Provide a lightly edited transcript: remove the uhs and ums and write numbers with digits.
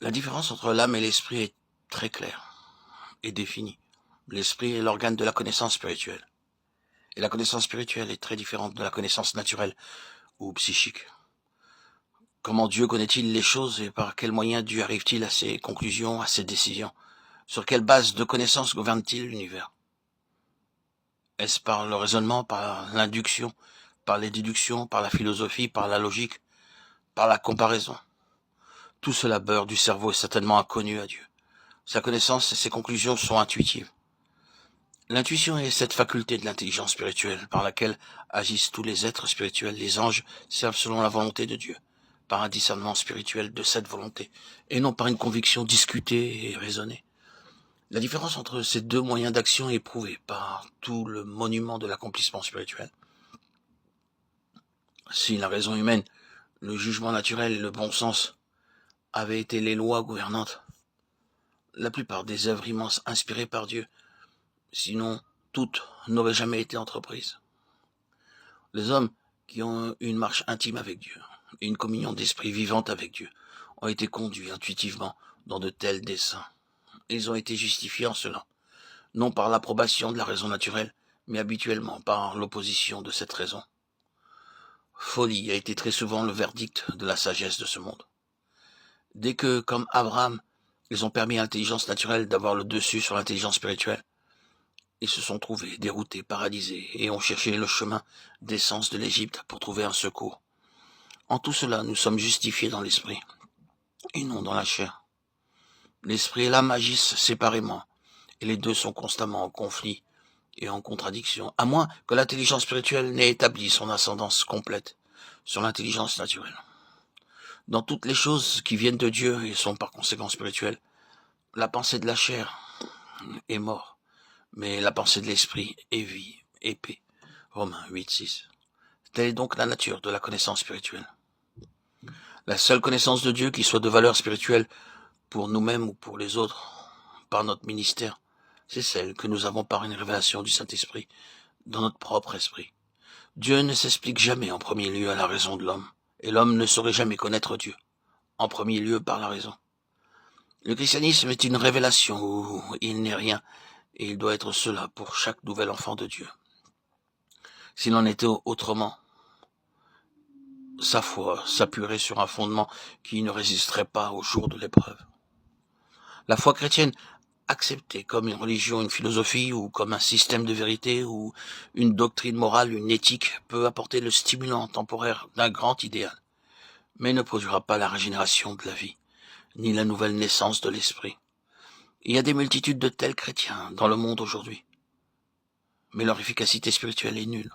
La différence entre l'âme et l'esprit est très claire et définie. L'esprit est l'organe de la connaissance spirituelle. Et la connaissance spirituelle est très différente de la connaissance naturelle ou psychique. Comment Dieu connaît-il les choses et par quels moyens Dieu arrive-t-il à ses conclusions, à ses décisions? Sur quelle base de connaissance gouverne-t-il l'univers? Est-ce par le raisonnement, par l'induction, par les déductions, par la philosophie, par la logique, par la comparaison? Tout ce labeur du cerveau est certainement inconnu à Dieu. Sa connaissance et ses conclusions sont intuitives. L'intuition est cette faculté de l'intelligence spirituelle par laquelle agissent tous les êtres spirituels. Les anges servent selon la volonté de Dieu, par un discernement spirituel de cette volonté, et non par une conviction discutée et raisonnée. La différence entre ces deux moyens d'action est prouvée par tout le monument de l'accomplissement spirituel. Si la raison humaine, le jugement naturel et le bon sens avaient été les lois gouvernantes, la plupart des œuvres immenses inspirées par Dieu, sinon toutes, n'auraient jamais été entreprises. Les hommes qui ont une marche intime avec Dieu et une communion d'esprit vivante avec Dieu ont été conduits intuitivement dans de tels desseins. Ils ont été justifiés en cela, non par l'approbation de la raison naturelle, mais habituellement par l'opposition de cette raison. Folie a été très souvent le verdict de la sagesse de ce monde. Dès que, comme Abraham, ils ont permis à l'intelligence naturelle d'avoir le dessus sur l'intelligence spirituelle, ils se sont trouvés déroutés, paralysés, et ont cherché le chemin des sens de l'Égypte pour trouver un secours. En tout cela, nous sommes justifiés dans l'esprit, et non dans la chair. L'esprit et l'âme agissent séparément, et les deux sont constamment en conflit et en contradiction, à moins que l'intelligence spirituelle n'ait établi son ascendance complète sur l'intelligence naturelle. Dans toutes les choses qui viennent de Dieu et sont par conséquent spirituelles, la pensée de la chair est mort, mais la pensée de l'esprit est vie et paix. Romains 8:6. Telle est donc la nature de la connaissance spirituelle. La seule connaissance de Dieu qui soit de valeur spirituelle pour nous-mêmes ou pour les autres, par notre ministère, c'est celle que nous avons par une révélation du Saint-Esprit, dans notre propre esprit. Dieu ne s'explique jamais en premier lieu à la raison de l'homme, et l'homme ne saurait jamais connaître Dieu, en premier lieu par la raison. Le christianisme est une révélation où il n'est rien, et il doit être cela pour chaque nouvel enfant de Dieu. S'il en était autrement, sa foi s'appuierait sur un fondement qui ne résisterait pas au jour de l'épreuve. La foi chrétienne, acceptée comme une religion, une philosophie, ou comme un système de vérité, ou une doctrine morale, une éthique, peut apporter le stimulant temporaire d'un grand idéal, mais ne produira pas la régénération de la vie, ni la nouvelle naissance de l'esprit. Il y a des multitudes de tels chrétiens dans le monde aujourd'hui, mais leur efficacité spirituelle est nulle.